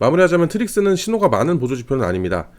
마무리하자면 트릭스는 신호가 많은 보조지표는 아닙니다.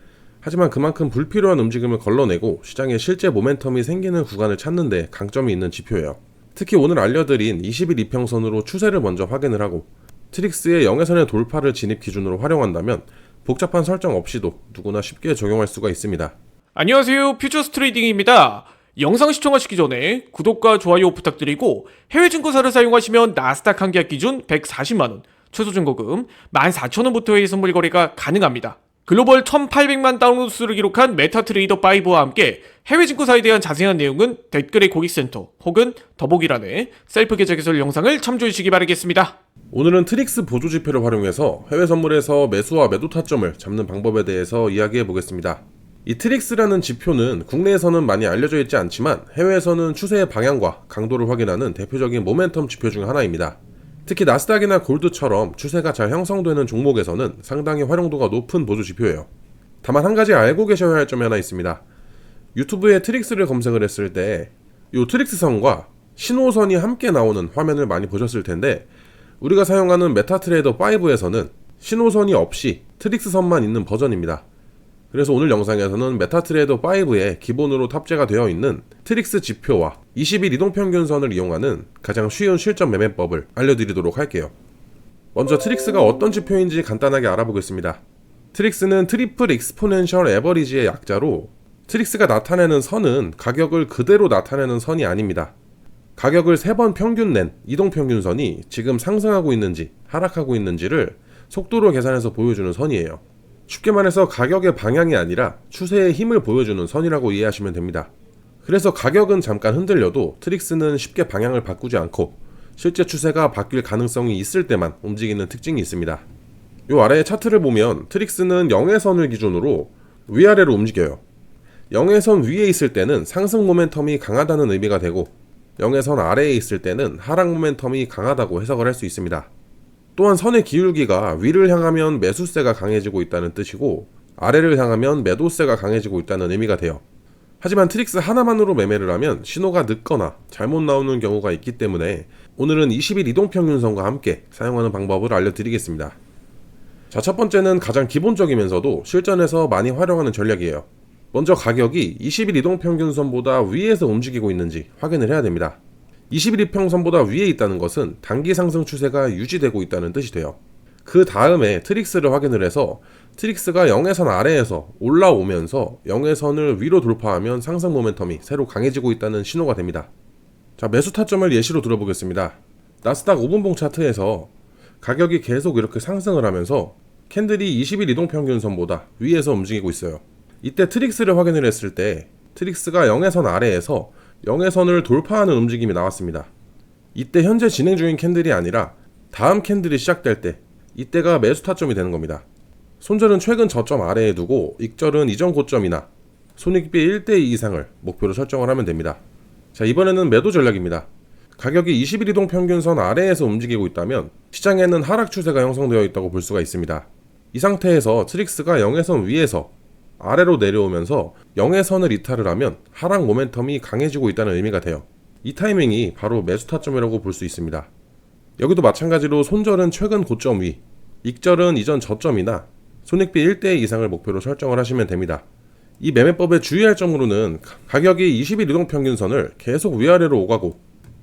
하지만 그만큼 불필요한 움직임을 걸러내고 시장에 실제 모멘텀이 생기는 구간을 찾는 데 강점이 있는 지표예요. 특히 오늘 알려드린 20일 이평선으로 추세를 먼저 확인을 하고 트릭스의 0회선의 돌파를 진입 기준으로 활용한다면 복잡한 설정 없이도 누구나 쉽게 적용할 수가 있습니다. 안녕하세요, 퓨처스 트레이딩입니다. 영상 시청하시기 전에 구독과 좋아요 부탁드리고 해외 증권사를 사용하시면 나스닥 한 계약 기준 140만원, 최소 증거금 14,000원부터의 선물 거래가 가능합니다. 글로벌 1,800만 다운로드 수를 기록한 메타트레이더 5와 함께 해외 증권사에 대한 자세한 내용은 댓글의 고객센터 혹은 더보기란에 셀프 계좌 개설 영상을 참조해주시기 바라겠습니다. 오늘은 트릭스 보조지표를 활용해서 해외 선물에서 매수와 매도 타점을 잡는 방법에 대해서 이야기해 보겠습니다. 이 트릭스라는 지표는 국내에서는 많이 알려져 있지 않지만 해외에서는 추세의 방향과 강도를 확인하는 대표적인 모멘텀 지표 중 하나입니다. 특히 나스닥이나 골드처럼 추세가 잘 형성되는 종목에서는 상당히 활용도가 높은 보조지표예요. 다만 한 가지 알고 계셔야 할 점이 하나 있습니다. 유튜브에 트릭스를 검색을 했을 때 이 트릭스선과 신호선이 함께 나오는 화면을 많이 보셨을 텐데 우리가 사용하는 메타트레이더 5에서는 신호선이 없이 트릭스선만 있는 버전입니다. 그래서 오늘 영상에서는 메타트레이더 5에 기본으로 탑재가 되어 있는 트릭스 지표와 20일 이동평균선을 이용하는 가장 쉬운 실전 매매법을 알려드리도록 할게요. 먼저 트릭스가 어떤 지표인지 간단하게 알아보겠습니다. 트릭스는 트리플 익스포넨셜 에버리지의 약자로 트릭스가 나타내는 선은 가격을 그대로 나타내는 선이 아닙니다. 가격을 3번 평균 낸 이동평균선이 지금 상승하고 있는지 하락하고 있는지를 속도로 계산해서 보여주는 선이에요. 쉽게 말해서 가격의 방향이 아니라 추세의 힘을 보여주는 선이라고 이해하시면 됩니다. 그래서 가격은 잠깐 흔들려도 트릭스는 쉽게 방향을 바꾸지 않고 실제 추세가 바뀔 가능성이 있을 때만 움직이는 특징이 있습니다. 요 아래의 차트를 보면 트릭스는 0회선을 기준으로 위아래로 움직여요. 0회선 위에 있을 때는 상승 모멘텀이 강하다는 의미가 되고 0회선 아래에 있을 때는 하락 모멘텀이 강하다고 해석을 할 수 있습니다. 또한 선의 기울기가 위를 향하면 매수세가 강해지고 있다는 뜻이고 아래를 향하면 매도세가 강해지고 있다는 의미가 돼요. 하지만 트릭스 하나만으로 매매를 하면 신호가 늦거나 잘못 나오는 경우가 있기 때문에 오늘은 20일 이동평균선과 함께 사용하는 방법을 알려드리겠습니다. 자, 첫 번째는 가장 기본적이면서도 실전에서 많이 활용하는 전략이에요. 먼저 가격이 20일 이동평균선보다 위에서 움직이고 있는지 확인을 해야 됩니다. 20일 이평선보다 위에 있다는 것은 단기 상승 추세가 유지되고 있다는 뜻이 돼요. 그 다음에 트릭스를 확인을 해서 트릭스가 0회선 아래에서 올라오면서 0회선을 위로 돌파하면 상승 모멘텀이 새로 강해지고 있다는 신호가 됩니다. 자, 매수 타점을 예시로 들어보겠습니다. 나스닥 5분봉 차트에서 가격이 계속 이렇게 상승을 하면서 캔들이 20일 이동평균선보다 위에서 움직이고 있어요. 이때 트릭스를 확인을 했을 때 트릭스가 0회선 아래에서 0회선을 돌파하는 움직임이 나왔습니다. 이때 현재 진행 중인 캔들이 아니라 다음 캔들이 시작될 때 이때가 매수 타점이 되는 겁니다. 손절은 최근 저점 아래에 두고 익절은 이전 고점이나 손익비 1대2 이상을 목표로 설정을 하면 됩니다. 자, 이번에는 매도 전략입니다. 가격이 20일 이동평균선 아래에서 움직이고 있다면 시장에는 하락 추세가 형성되어 있다고 볼 수가 있습니다. 이 상태에서 트릭스가 0회선 위에서 아래로 내려오면서 0회선을 이탈을 하면 하락 모멘텀이 강해지고 있다는 의미가 돼요. 이 타이밍이 바로 매수 타점이라고 볼 수 있습니다. 여기도 마찬가지로 손절은 최근 고점 위, 익절은 이전 저점이나 손익비 1대 이상을 목표로 설정을 하시면 됩니다. 이 매매법에 주의할 점으로는 가격이 20일 이동평균선을 계속 위아래로 오가고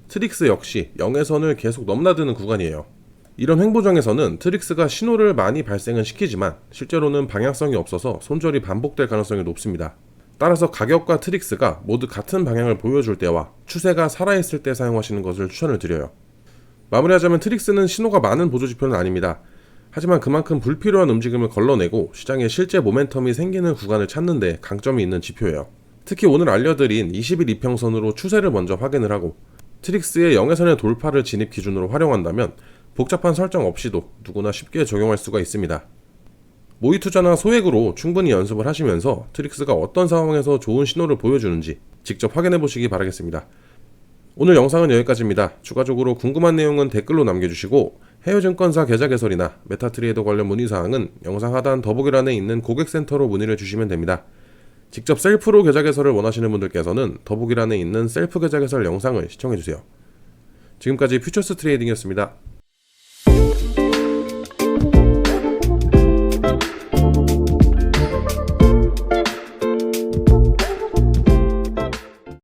트릭스 역시 0회선을 계속 넘나드는 구간이에요. 이런 횡보정에서는 트릭스가 신호를 많이 발생은 시키지만 실제로는 방향성이 없어서 손절이 반복될 가능성이 높습니다. 따라서 가격과 트릭스가 모두 같은 방향을 보여줄 때와 추세가 살아있을 때 사용하시는 것을 추천을 드려요. 마무리하자면 트릭스는 신호가 많은 보조지표는 아닙니다. 하지만 그만큼 불필요한 움직임을 걸러내고 시장에 실제 모멘텀이 생기는 구간을 찾는 데 강점이 있는 지표예요. 특히 오늘 알려드린 20일 이평선으로 추세를 먼저 확인을 하고 트릭스의 0회선의 돌파를 진입 기준으로 활용한다면 복잡한 설정 없이도 누구나 쉽게 적용할 수가 있습니다. 모의 투자나 소액으로 충분히 연습을 하시면서 트릭스가 어떤 상황에서 좋은 신호를 보여주는지 직접 확인해 보시기 바라겠습니다. 오늘 영상은 여기까지입니다. 추가적으로 궁금한 내용은 댓글로 남겨주시고 해외증권사 계좌 개설이나 메타트레이더 관련 문의사항은 영상 하단 더보기란에 있는 고객센터로 문의를 주시면 됩니다. 직접 셀프로 계좌 개설을 원하시는 분들께서는 더보기란에 있는 셀프 계좌 개설 영상을 시청해주세요. 지금까지 퓨처스 트레이딩이었습니다.